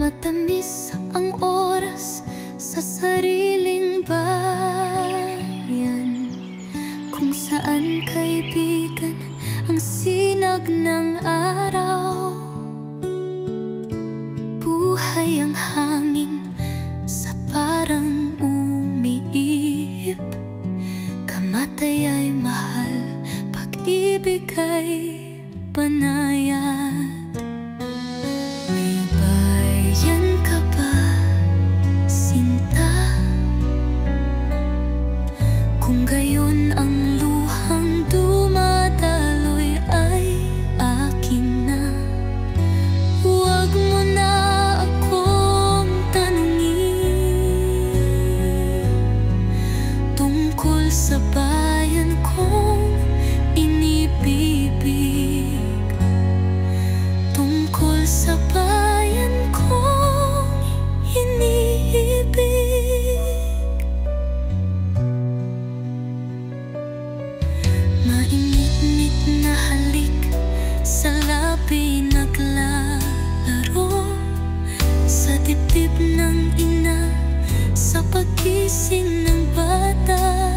matamis ang oras sa sariling bayan, kung saan kaibigan ang sinag ng araw. Buhay ang hangin sa parang umiihip, kamatay ay mahal, pag-ibig ay banayad. May bayan ka ba, sinta? Kung gayon ang luhang dumadaloy ay akin na. Huwag mo na akong tanungin tungkol sa bayan kong inibibig, tungkol sa bayan kong iniibig. Mainit-nit na halik sa labi naglalaro, sa dibdib ng ina, sa pagising ng bata.